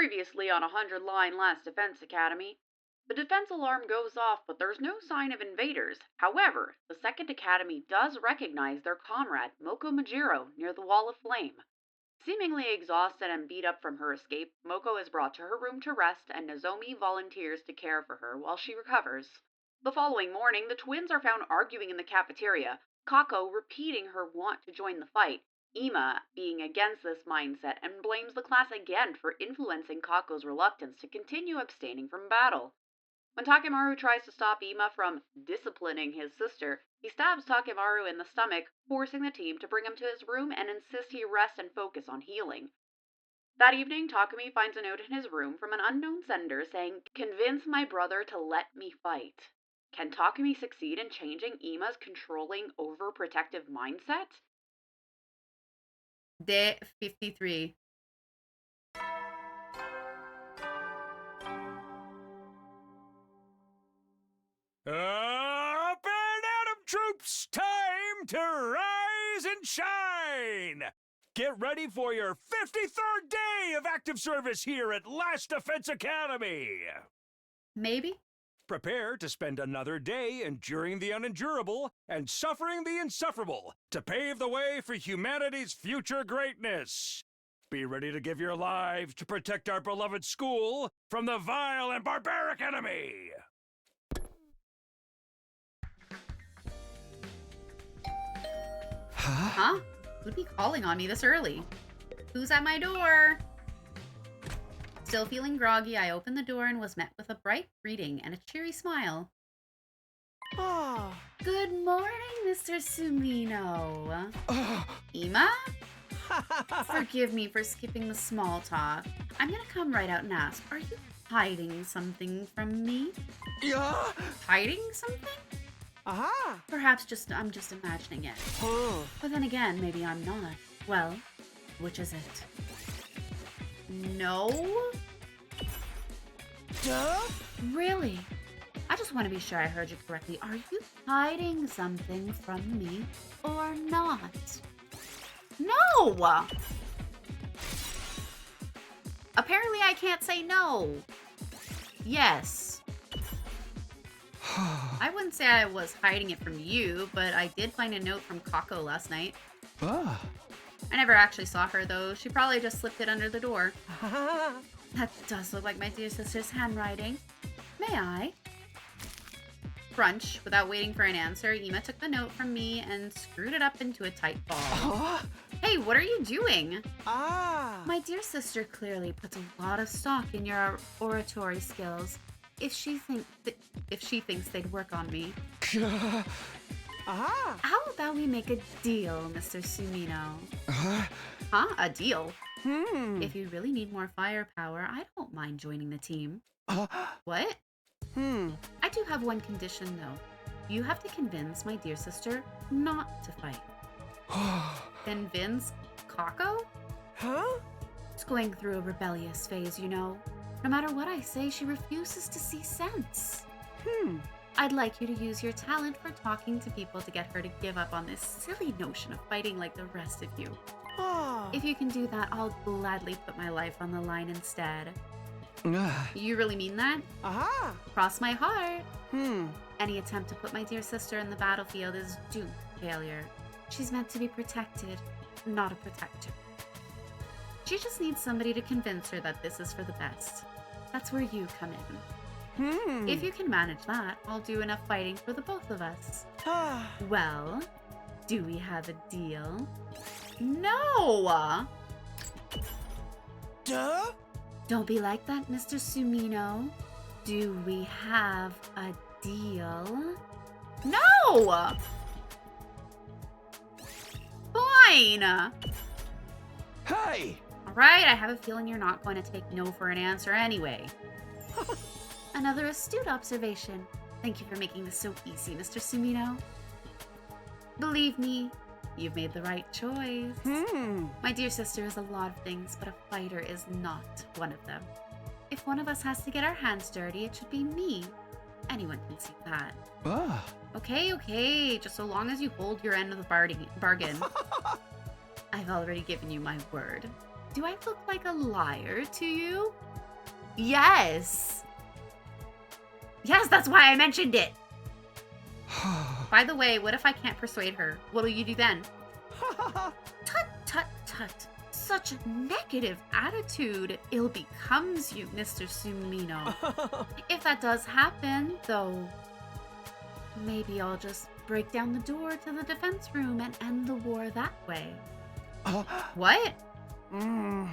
Previously on 100-line Last Defense Academy. The defense alarm goes off, but there's no sign of invaders. However, the Second Academy does recognize their comrade, Moko Majiro, near the Wall of Flame. Seemingly exhausted and beat up from her escape, Moko is brought to her room to rest, and Nozomi volunteers to care for her while she recovers. The following morning, the twins are found arguing in the cafeteria, Kako repeating her want to join the fight, Ima being against this mindset and blames the class again for influencing Kako's reluctance to continue abstaining from battle. When Takemaru tries to stop Ima from disciplining his sister, he stabs Takemaru in the stomach, forcing the team to bring him to his room and insist he rest and focus on healing. That evening, Takumi finds a note in his room from an unknown sender saying, "Convince my brother to let me fight." Can Takumi succeed in changing Ima's controlling, overprotective mindset? Day 53. Up and atom, troops! Time to rise and shine! Get ready for your 53rd day of active service here at Last Defense Academy! Maybe? Prepare to spend another day enduring the unendurable and suffering the insufferable to pave the way for humanity's future greatness. Be ready to give your lives to protect our beloved school from the vile and barbaric enemy! Huh? Who'd be calling on me this early? Who's at my door? Still feeling groggy, I opened the door and was met with a bright greeting and a cheery smile. Oh. Good morning, Mr. Sumino. Ima? Forgive me for skipping the small talk. I'm gonna come right out and ask, are you hiding something from me? Yeah. Hiding something? Aha. Perhaps I'm just imagining it. Oh. But then again, maybe I'm not. Well, which is it? No? Duh? Really? I just want to be sure I heard you correctly. Are you hiding something from me or not? No! Apparently I can't say no. Yes. I wouldn't say I was hiding it from you, but I did find a note from Kako last night. Ah. I never actually saw her, though. She probably just slipped it under the door. That does look like my dear sister's handwriting. May I? Crunch. Without waiting for an answer, Ima took the note from me and screwed it up into a tight ball. Ah. Hey, what are you doing? Ah. My dear sister clearly puts a lot of stock in your oratory skills. If she thinks they'd work on me. Aha. How about we make a deal, Mr. Sumino? Uh-huh. Huh? A deal? If If you really need more firepower, I don't mind joining the team. What? I do have one condition, though. You have to convince my dear sister not to fight. Convince Kako? Huh? She's going through a rebellious phase, you know. No matter what I say, she refuses to see sense. I'd like you to use your talent for talking to people to get her to give up on this silly notion of fighting like the rest of you. Oh. If you can do that, I'll gladly put my life on the line instead. Ah. You really mean that? Aha. Cross my heart. Hmm. Any attempt to put my dear sister in the battlefield is doomed to failure. She's meant to be protected, not a protector. She just needs somebody to convince her that this is for the best. That's where you come in. If you can manage that, I'll do enough fighting for the both of us. Ah. Well, do we have a deal? No! Duh? Don't be like that, Mr. Sumino. Do we have a deal? No! Fine! Hey. Alright, I have a feeling you're not going to take no for an answer anyway. Another astute observation. Thank you for making this so easy, Mr. Sumino. Believe me, you've made the right choice. My dear sister is a lot of things, but a fighter is not one of them. If one of us has to get our hands dirty, it should be me. Anyone can see that. Ah. Okay, just so long as you hold your end of the bargain. I've already given you my word. Do I look like a liar to you? Yes. Yes, that's why I mentioned it. By the way, what if I can't persuade her? What'll you do then? Tut, tut, tut. Such a negative attitude. Ill becomes you, Mr. Sumino. If that does happen, though, maybe I'll just break down the door to the defense room and end the war that way. What?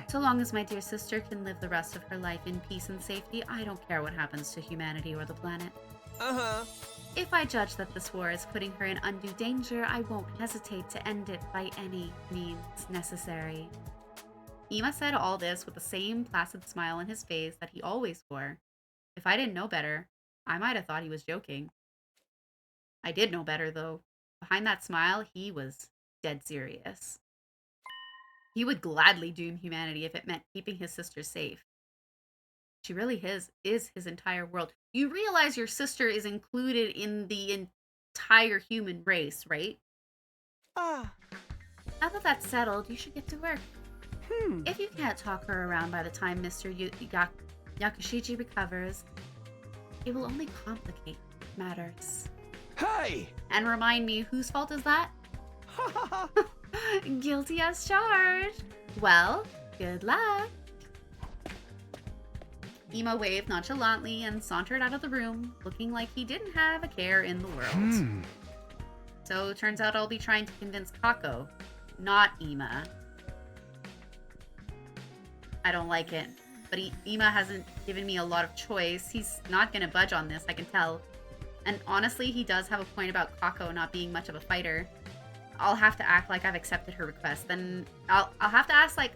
So long as my dear sister can live the rest of her life in peace and safety, I don't care what happens to humanity or the planet. If I judge that this war is putting her in undue danger, I won't hesitate to end it by any means necessary. Ima said all this with the same placid smile on his face that he always wore. If I didn't know better, I might have thought he was joking. I did know better, though. Behind that smile, he was dead serious. He would gladly doom humanity if it meant keeping his sister safe. She really is his entire world. You realize your sister is included in the entire human race, right? Now that that's settled, you should get to work. If you can't talk her around by the time Mr. Yakushiji recovers, it will only complicate matters. Hey! And remind me, whose fault is that? Guilty as charged. Well, good luck. Ima waved nonchalantly and sauntered out of the room, looking like he didn't have a care in the world. So, turns out I'll be trying to convince Kako, not Ima. I don't like it, but Ima hasn't given me a lot of choice. He's not going to budge on this, I can tell. And honestly, he does have a point about Kako not being much of a fighter. I'll have to act like I've accepted her request. Then I'll have to act like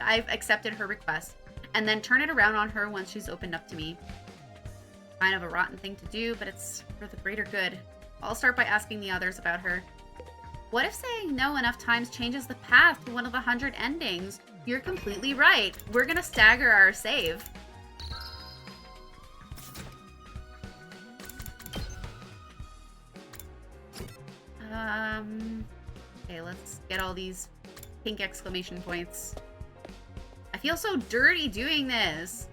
I've accepted her request, and then turn it around on her once she's opened up to me. Kind of a rotten thing to do, but it's for the greater good. I'll start by asking the others about her. What if saying no enough times changes the path to one of the 100 endings? You're completely right. We're gonna stagger our save. Okay, let's get all these pink exclamation points. I feel so dirty doing this.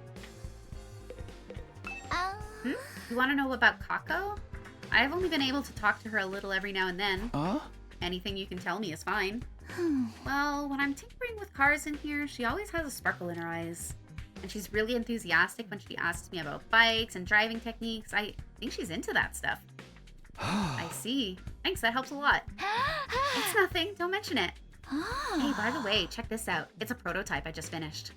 You want to know about Kako? I've only been able to talk to her a little every now and then. Anything you can tell me is fine. Well, when I'm tinkering with cars in here, she always has a sparkle in her eyes. And she's really enthusiastic when she asks me about bikes and driving techniques. I think she's into that stuff. I see. Thanks, that helps a lot. It's nothing, don't mention it. Hey, by the way, check this out. It's a prototype I just finished.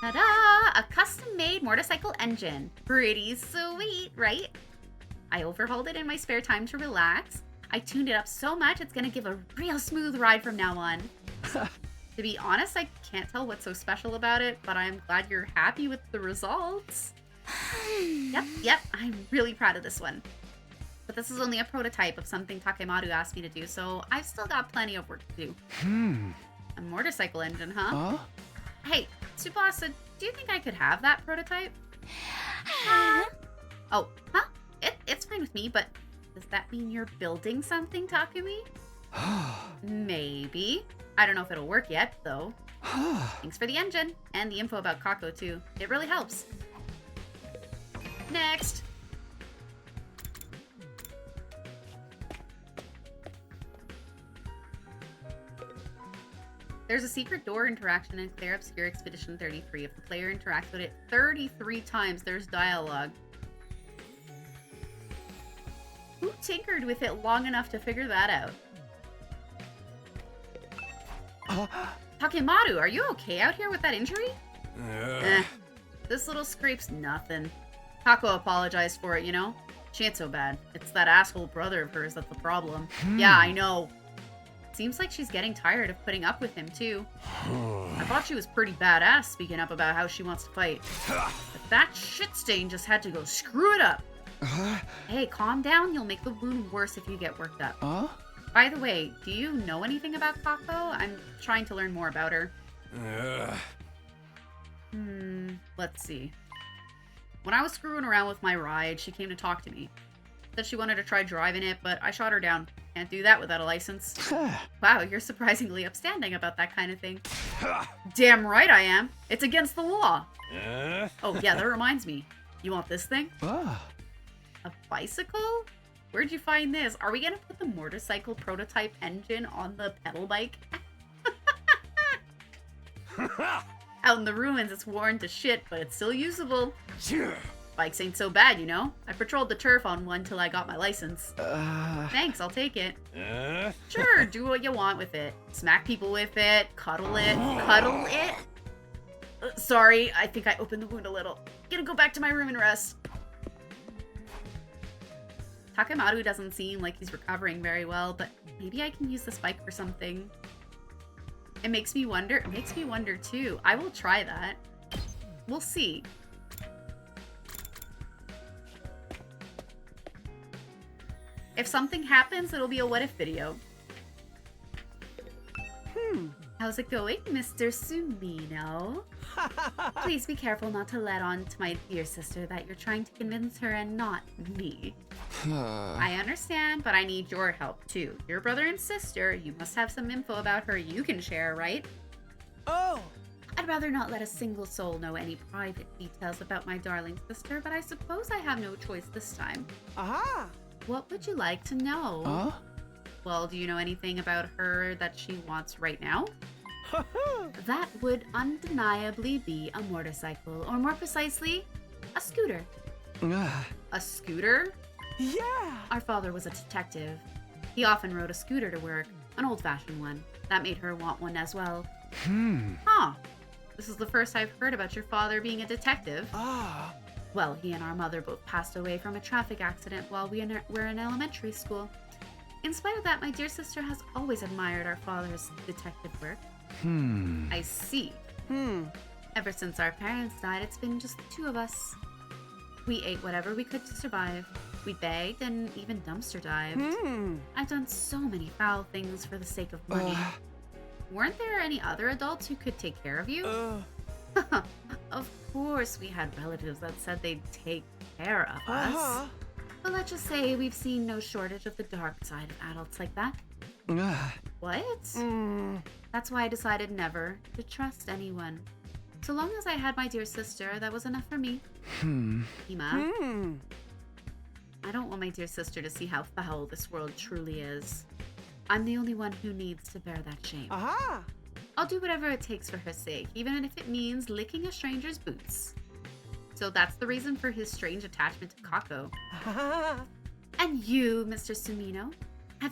Ta-da! A custom-made motorcycle engine. Pretty sweet, right? I overhauled it in my spare time to relax. I tuned it up so much it's gonna give a real smooth ride from now on. To be honest, I can't tell what's so special about it, but I'm glad you're happy with the results. Yep, I'm really proud of this one. But this is only a prototype of something Takemaru asked me to do, so I've still got plenty of work to do. A motorcycle engine, huh? Hey, Tsubasa, do you think I could have that prototype? It's fine with me, but does that mean you're building something, Takumi? Maybe. I don't know if it'll work yet, though. Thanks for the engine, and the info about Kako, too. It really helps. Next! There's a secret door interaction in Clear Obscure Expedition 33. If the player interacts with it 33 times, there's dialogue. Who tinkered with it long enough to figure that out? Takemaru, are you okay out here with that injury? This little scrape's nothing. Kako apologized for it, you know? She ain't so bad. It's that asshole brother of hers that's the problem. Yeah, I know. Seems like she's getting tired of putting up with him, too. I thought she was pretty badass speaking up about how she wants to fight. But that shit stain just had to go screw it up. Hey, calm down. You'll make the wound worse if you get worked up. By the way, do you know anything about Kako? I'm trying to learn more about her. Let's see. When I was screwing around with my ride, she came to talk to me. Said she wanted to try driving it, but I shot her down. Can't do that without a license. Wow, you're surprisingly upstanding about that kind of thing. Damn right I am. It's against the law. Oh, yeah, that reminds me. You want this thing? Ah. A bicycle? Where'd you find this? Are we gonna put the motorcycle prototype engine on the pedal bike? Out in the ruins, it's worn to shit, but it's still usable. Bikes ain't so bad, you know? I patrolled the turf on one till I got my license. Thanks, I'll take it. Sure, do what you want with it. Smack people with it, cuddle it. Cuddle it? Sorry, I think I opened the wound a little. Gonna go back to my room and rest. Takemaru doesn't seem like he's recovering very well, but maybe I can use this bike for something. It makes me wonder. It makes me wonder too. I will try that. We'll see. If something happens, it'll be a what if video. How's it going, Mr. Sumino? Please be careful not to let on to my dear sister that you're trying to convince her and not me. I understand, but I need your help too. Your brother and sister, you must have some info about her you can share, right? Oh. I'd rather not let a single soul know any private details about my darling sister, but I suppose I have no choice this time. Aha. What would you like to know? Huh? Well, do you know anything about her that she wants right now? That would undeniably be a motorcycle, or more precisely, a scooter. A scooter? Yeah. Our father was a detective. He often rode a scooter to work, an old-fashioned one. That made her want one as well. Huh. This is the first I've heard about your father being a detective. Ah. Well, he and our mother both passed away from a traffic accident while we were in elementary school. In spite of that, my dear sister has always admired our father's detective work. I see. Ever since our parents died, it's been just the two of us. We ate whatever we could to survive. We begged and even dumpster dived. I've done so many foul things for the sake of money. Weren't there any other adults who could take care of you? Of course we had relatives that said they'd take care of us. But let's just say we've seen no shortage of the dark side of adults like that. What? That's why I decided never to trust anyone. So long as I had my dear sister, that was enough for me. Ima, I don't want my dear sister to see how foul this world truly is. I'm the only one who needs to bear that shame. Aha. I'll do whatever it takes for her sake, even if it means licking a stranger's boots. So that's the reason for his strange attachment to Kako. And you, Mr. Sumino, have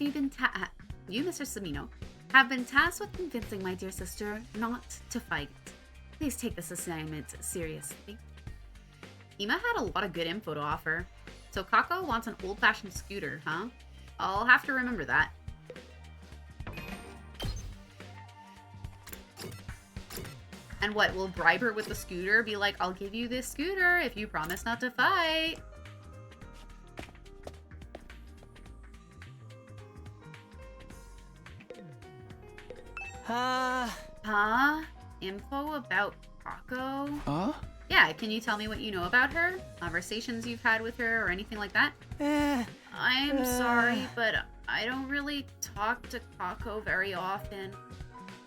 been tasked with convincing my dear sister not to fight. Please take this assignment seriously. Ima had a lot of good info to offer. So Kako wants an old-fashioned scooter, huh? I'll have to remember that. And what, will bribe her with the scooter? Be like, I'll give you this scooter if you promise not to fight. Huh? Info about Kako? Yeah, can you tell me what you know about her? Conversations you've had with her or anything like that? I'm sorry, but I don't really talk to Kako very often.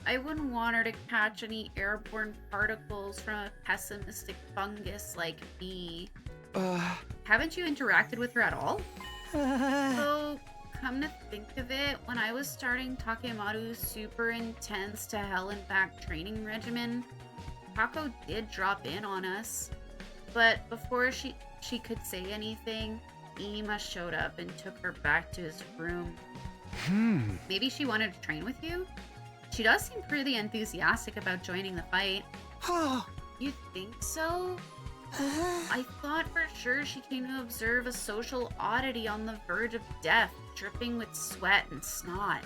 I wouldn't want her to catch any airborne particles from a pessimistic fungus like me. Haven't you interacted with her at all? So, come to think of it, when I was starting Takemaru's super intense to hell and back training regimen, Kako did drop in on us. But before she could say anything, Ima showed up and took her back to his room. Maybe she wanted to train with you? She does seem pretty enthusiastic about joining the fight. You think so? I thought for sure she came to observe a social oddity on the verge of death, dripping with sweat and snot.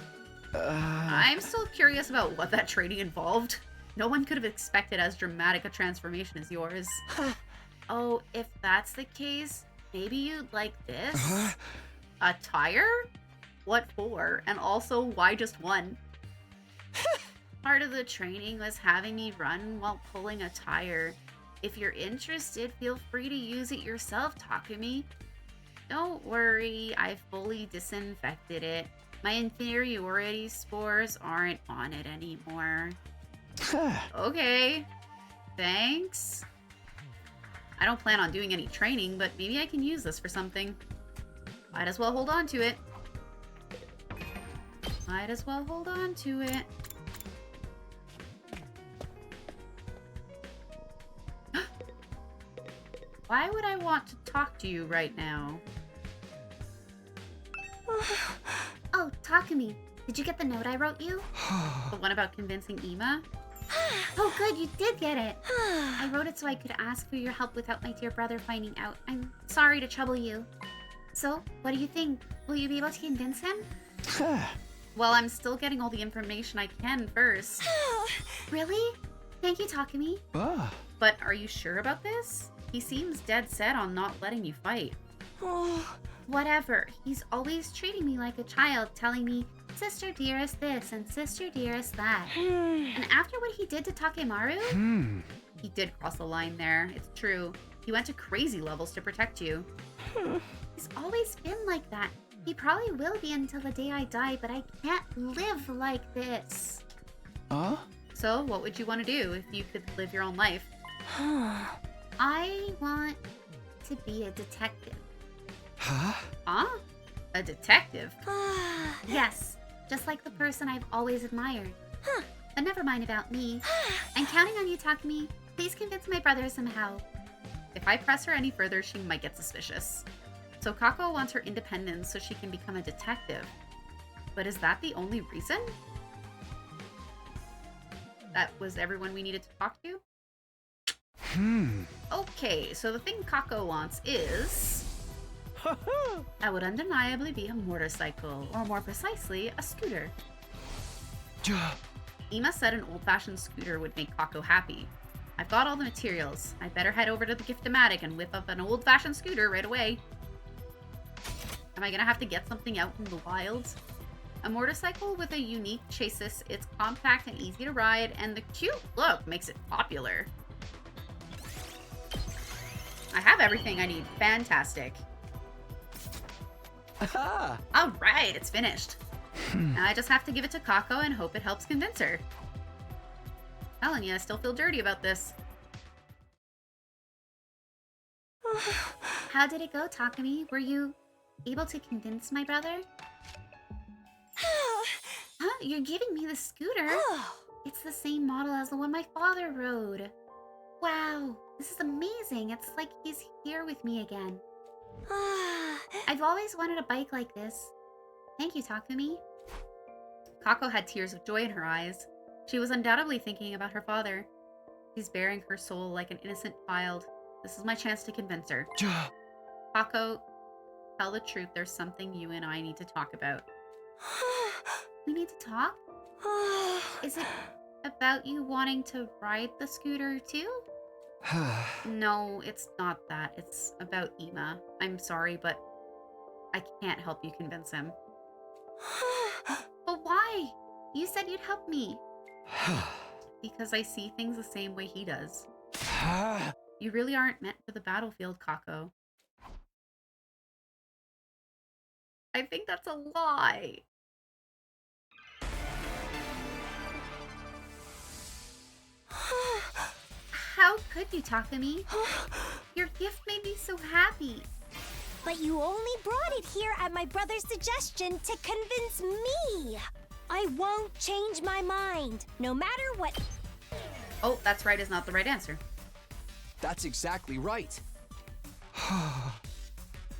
I'm still curious about what that training involved. No one could have expected as dramatic a transformation as yours. Oh, if that's the case, maybe you'd like this? A tire? What for? And also, why just one? Part of the training was having me run while pulling a tire. If you're interested, feel free to use it yourself, Takumi. Don't worry, I fully disinfected it. My inferiority spores aren't on it anymore. Okay, thanks. I don't plan on doing any training, but maybe I can use this for something. Might as well hold on to it. Might as well hold on to it. Why would I want to talk to you right now? Oh, Takumi, did you get the note I wrote you? The one about convincing Ima? Oh, good, you did get it. I wrote it so I could ask for your help without my dear brother finding out. I'm sorry to trouble you. So, what do you think? Will you be able to convince him? Well, I'm still getting all the information I can first. Really? Thank you, Takumi. But are you sure about this? He seems dead set on not letting you fight. Whatever. He's always treating me like a child, telling me, sister dearest this and sister dearest that. And after what he did to Takemaru, He did cross the line there. It's true. He went to crazy levels to protect you. he's always been like that. He probably will be until the day I die, but I can't live like this. So, what would you want to do if you could live your own life? I want to be a detective. Huh? A detective? Yes, just like the person I've always admired. But never mind about me. I'm counting on you, Takumi. Please convince my brother somehow. If I press her any further, she might get suspicious. So Kako wants her independence so she can become a detective. But is that the only reason? That was everyone we needed to talk to? Okay, so the thing Kako wants is... that would undeniably be a motorcycle, or more precisely, a scooter. Ima said an old-fashioned scooter would make Kako happy. I've got all the materials. I better head over to the Gift-O-Matic and whip up an old-fashioned scooter right away. Am I gonna have to get something out in the wild? A motorcycle with a unique chassis, it's compact and easy to ride, and the cute look makes it popular. I have everything I need. Fantastic. Alright, it's finished. Now I just have to give it to Kako and hope it helps convince her. Telling you, I still feel dirty about this. How did it go, Takumi? Were you able to convince my brother? Huh? You're giving me the scooter? It's the same model as the one my father rode. Wow, this is amazing. It's like he's here with me again. I've always wanted a bike like this. Thank you, Takumi. Kako had tears of joy in her eyes. She was undoubtedly thinking about her father. She's bearing her soul like an innocent child. This is my chance to convince her. Kako, tell the truth. There's something you and I need to talk about. We need to talk? Is it about you wanting to ride the scooter too? No, it's not that. It's about Ima. I'm sorry, but I can't help you convince him. But why? You said you'd help me. Because I see things the same way he does. You really aren't meant for the battlefield, Kako. I think that's a lie. How could you, Takumi? Your gift made me so happy. But you only brought it here at my brother's suggestion to convince me. I won't change my mind, no matter what. Oh, that's right is not the right answer. That's exactly right.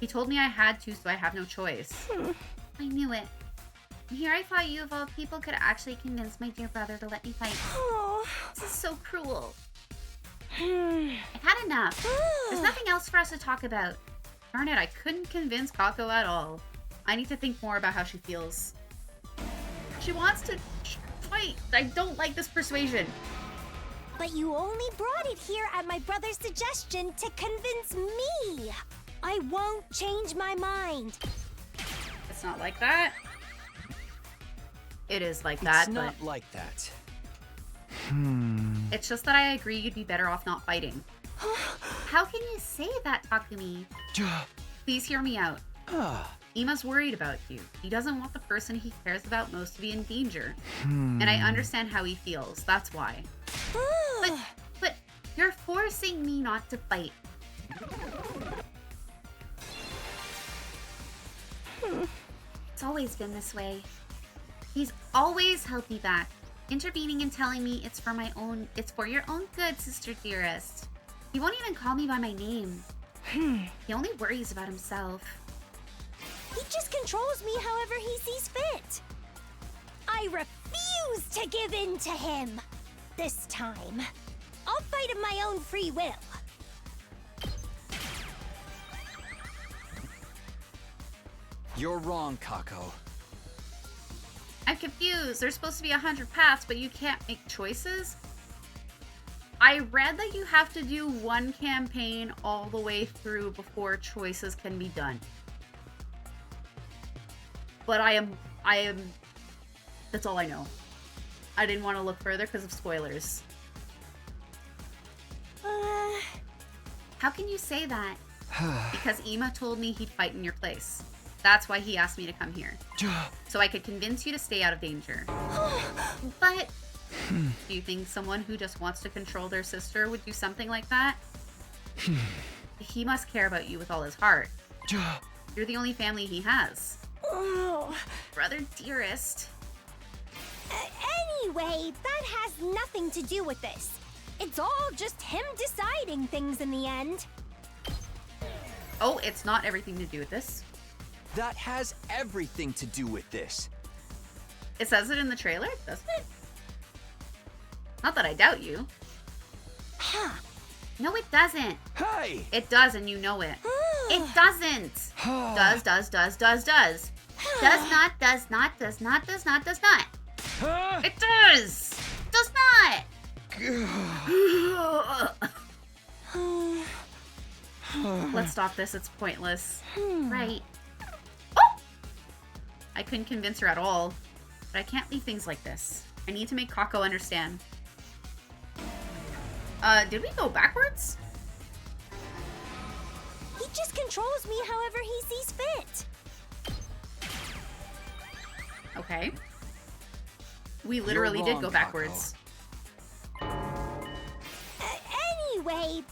He told me I had to, so I have no choice. I knew it. And here I thought you of all people could actually convince my dear brother to let me fight. This is so cruel. I've had enough. There's nothing else for us to talk about. Darn it, I couldn't convince Kako at all. I need to think more about how she feels. She wants to fight. I don't like this persuasion. But you only brought it here at my brother's suggestion to convince me. I won't change my mind. It's not like that. It is like that, It's not but like that. it's just that I agree you'd be better off not fighting. How can you say that, Takumi? Please hear me out. Ima's worried about you. He doesn't want the person he cares about most to be in danger. And I understand how he feels. That's why. But you're forcing me not to fight. It's always been this way. He's always held me back, intervening and telling me it's for your own good, sister dearest. He won't even call me by my name. He only worries about himself. He just controls me however he sees fit. I refuse to give in to him. This time, I'll fight of my own free will. You're wrong, Kako. I'm confused. There's supposed to be 100 paths, but you can't make choices? I read that you have to do one campaign all the way through before choices can be done. But I am, that's all I know. I didn't want to look further because of spoilers. How can you say that? Because Ima told me he'd fight in your place. That's why he asked me to come here. So I could convince you to stay out of danger. But do you think someone who just wants to control their sister would do something like that? He must care about you with all his heart. You're the only family he has. Brother dearest. Anyway, that has nothing to do with this. It's all just him deciding things in the end. Oh, it's not everything to do with this. That has everything to do with this. It says it in the trailer, doesn't it? Not that I doubt you. No, it doesn't. Hey! It does, and you know it. It doesn't. Does. Does not. It does. Does not. Let's stop this. It's pointless. Right. Oh! I couldn't convince her at all. But I can't leave things like this. I need to make Kako understand. Did we go backwards? He just controls me however he sees fit. Okay. We literally You're did wrong, go backwards. Anyway,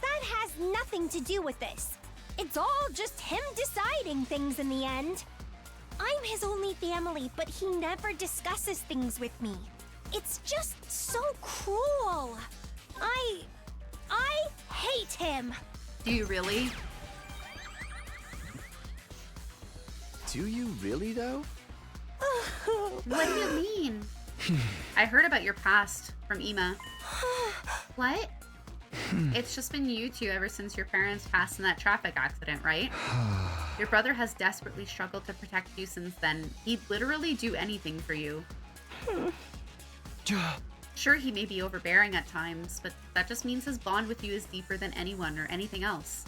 that has nothing to do with this. It's all just him deciding things in the end. I'm his only family, but he never discusses things with me. It's just so cruel. I hate him. Do you really? Do you really, though? What do you mean? I heard about your past from Ima. What? It's just been you two ever since your parents passed in that traffic accident, right? Your brother has desperately struggled to protect you since then. He'd literally do anything for you. Sure, he may be overbearing at times, but that just means his bond with you is deeper than anyone or anything else.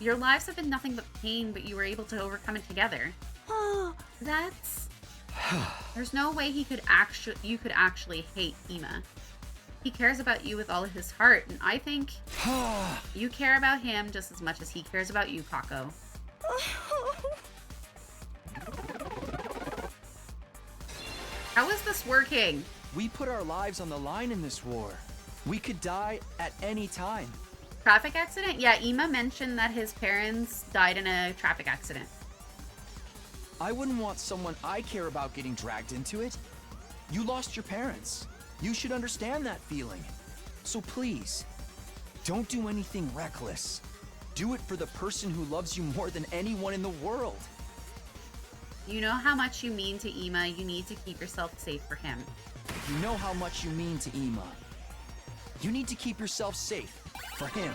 Your lives have been nothing but pain, but you were able to overcome it together. That's... There's no way you could actually hate Ima. He cares about you with all of his heart, and I think you care about him just as much as he cares about you, Kako. How is this working? We put our lives on the line in this war. We could die at any time. Traffic accident? Yeah, Ima mentioned that his parents died in a traffic accident. I wouldn't want someone I care about getting dragged into it. You lost your parents. You should understand that feeling. So please, don't do anything reckless. Do it for the person who loves you more than anyone in the world. You know how much you mean to Ima. You need to keep yourself safe for him. You know how much you mean to Ima. You need to keep yourself safe for him.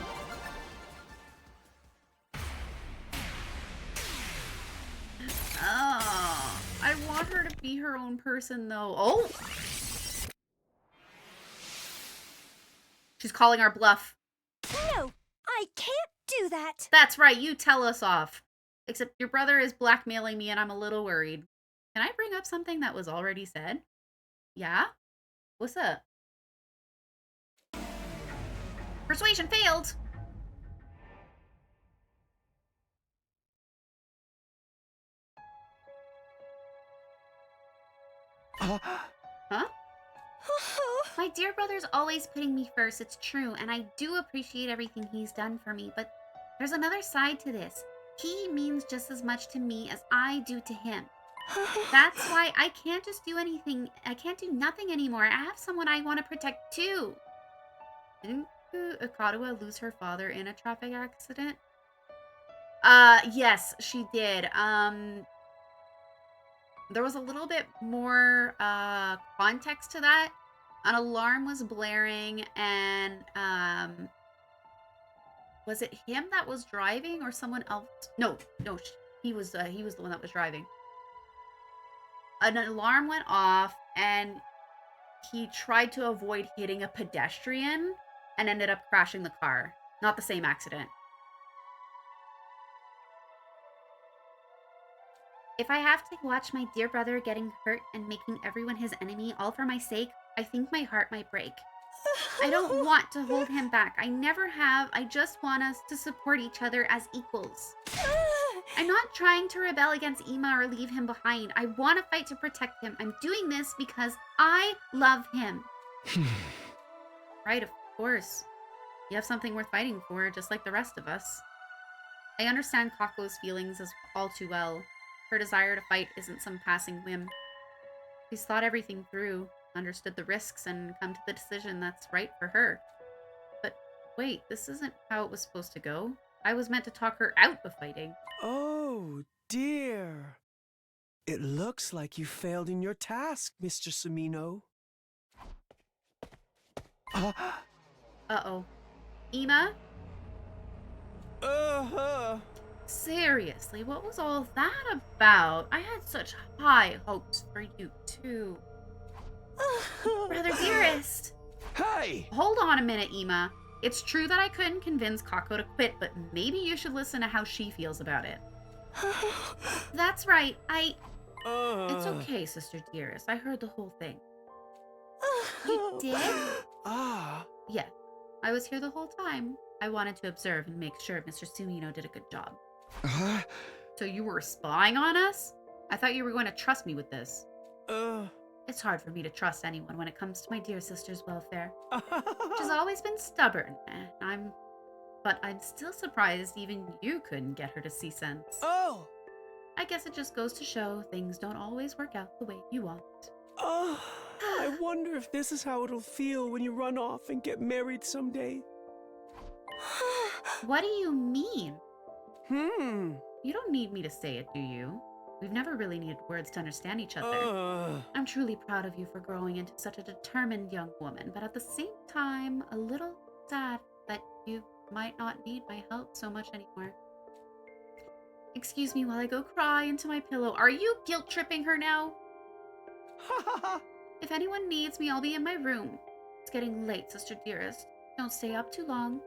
Oh, I want her to be her own person, though. Oh! She's calling our bluff. No, I can't do that. That's right, you tell us off. Except your brother is blackmailing me and I'm a little worried. Can I bring up something that was already said? Yeah? What's up? Persuasion failed! brother's always putting me first, it's true, and I do appreciate everything he's done for me, but there's another side to this. He means just as much to me as I do to him. That's why I can't just do anything. I can't do nothing anymore. I have someone I want to protect too. Didn't Akadawa lose her father in a traffic accident? Yes, she did. There was a little bit more context to that. An alarm was blaring, and was it him that was driving or someone else? No, he was the one that was driving. An alarm went off, and he tried to avoid hitting a pedestrian and ended up crashing the car. Not the same accident. If I have to watch my dear brother getting hurt and making everyone his enemy all for my sake, I think my heart might break. I don't want to hold him back. I never have. I just want us to support each other as equals. I'm not trying to rebel against Ima or leave him behind. I want to fight to protect him. I'm doing this because I love him. Right, of course. You have something worth fighting for, just like the rest of us. I understand Kako's feelings as all too well. Her desire to fight isn't some passing whim. She's thought everything through, understood the risks, and come to the decision that's right for her. But wait, this isn't how it was supposed to go. I was meant to talk her out of fighting. Oh, dear. It looks like you failed in your task, Mr. Sumino. Uh-oh. Ima? Seriously, what was all that about? I had such high hopes for you, too. Brother dearest! Hey! Hold on a minute, Ima. It's true that I couldn't convince Kako to quit, but maybe you should listen to how she feels about it. That's right, It's okay, sister dearest. I heard the whole thing. You did? Yeah. I was here the whole time. I wanted to observe and make sure Mr. Sumino did a good job. So you were spying on us? I thought you were going to trust me with this. It's hard for me to trust anyone when it comes to my dear sister's welfare. She's always been stubborn, but I'm still surprised even you couldn't get her to see sense. I guess it just goes to show things don't always work out the way you want. I wonder if this is how it'll feel when you run off and get married someday. What do you mean? You don't need me to say it, do you? We've never really needed words to understand each other. I'm truly proud of you for growing into such a determined young woman, but at the same time, a little sad that you might not need my help so much anymore. Excuse me while I go cry into my pillow. Are you guilt-tripping her now? If anyone needs me, I'll be in my room. It's getting late, sister dearest. Don't stay up too long.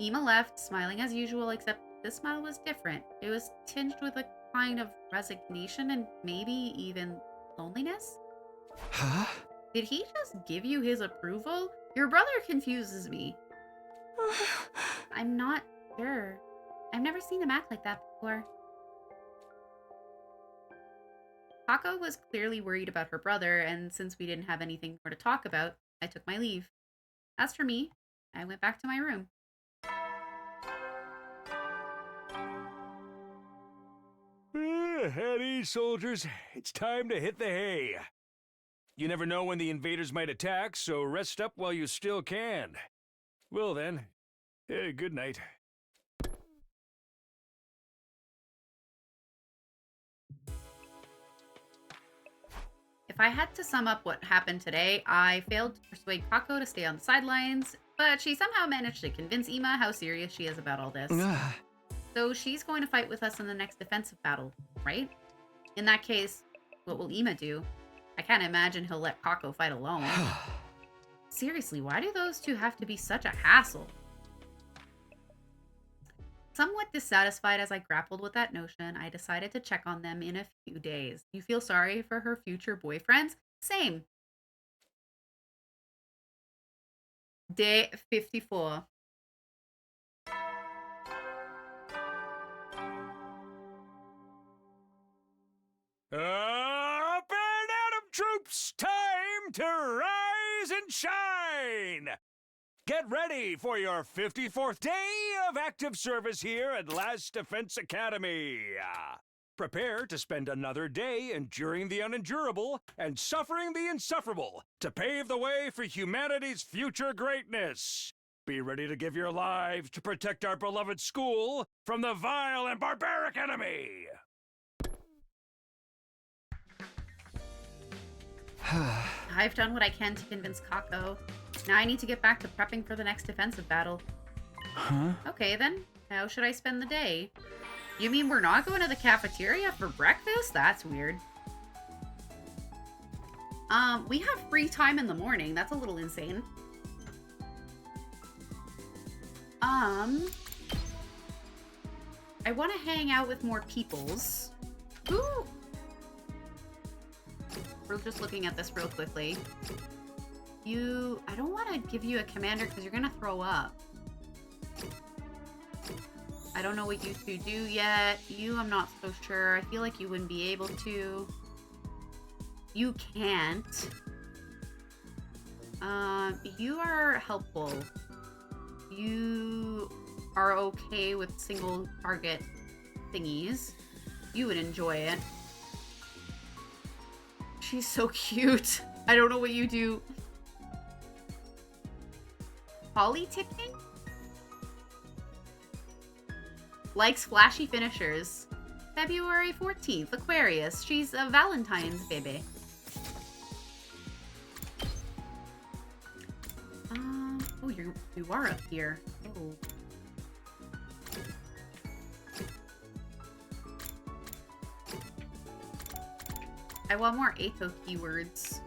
Ima left, smiling as usual, except this smile was different. It was tinged with a kind of resignation and maybe even loneliness. Did he just give you his approval? Your brother confuses me. I'm not sure. I've never seen him act like that before. Kako was clearly worried about her brother, and since we didn't have anything more to talk about, I took my leave. As for me, I went back to my room. At ease, soldiers. It's time to hit the hay. You never know when the invaders might attack, so rest up while you still can. Well then, good night. If I had to sum up what happened today, I failed to persuade Kako to stay on the sidelines, but she somehow managed to convince Ima how serious she is about all this. So she's going to fight with us in the next defensive battle, right? In that case, what will Ima do? I can't imagine he'll let Kako fight alone. Seriously, why do those two have to be such a hassle? Somewhat dissatisfied as I grappled with that notion, I decided to check on them in a few days. You feel sorry for her future boyfriends? Same. Day 54. Up and Adam troops! Time to rise and shine! Get ready for your 54th day of active service here at Last Defense Academy. Prepare to spend another day enduring the unendurable and suffering the insufferable to pave the way for humanity's future greatness. Be ready to give your lives to protect our beloved school from the vile and barbaric enemy. I've done what I can to convince Kako. Now I need to get back to prepping for the next defensive battle. Huh? Okay then, how should I spend the day? You mean we're not going to the cafeteria for breakfast? That's weird. We have free time in the morning. That's a little insane. I want to hang out with more peoples. Ooh! We're just looking at this real quickly. I don't want to give you a commander because you're going to throw up. I don't know what you two do yet. You, I'm not so sure. I feel like you wouldn't be able to. You can't. You are helpful. You are okay with single target thingies. You would enjoy it. She's so cute. I don't know what you do. Politicking? Likes flashy finishers. February 14th, Aquarius. She's a Valentine's baby. Oh, you are up here. Oh. I want more ATO keywords.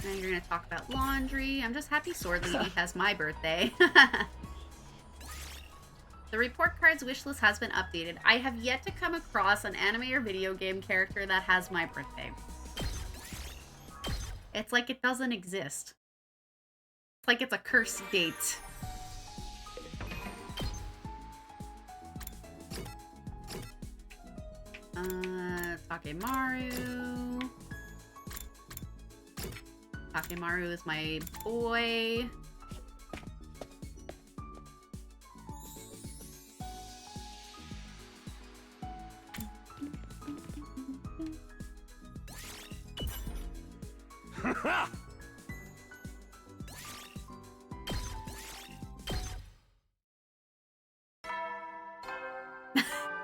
And you're gonna talk about laundry. I'm just happy Sword Lady has my birthday. The report card's wish list has been updated. I have yet to come across an anime or video game character that has my birthday. It's like it doesn't exist. It's like it's a cursed date. Takemaru. Takemaru is my boy.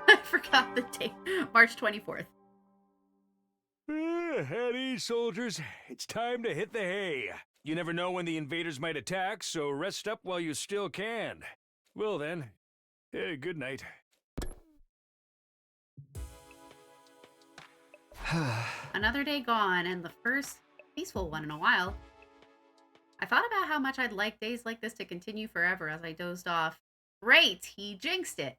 I forgot the date. March 24th. At ease, soldiers. It's time to hit the hay. You never know when the invaders might attack, so rest up while you still can. Well then, good night. Another day gone, and the first peaceful one in a while. I thought about how much I'd like days like this to continue forever as I dozed off. Great! He jinxed it.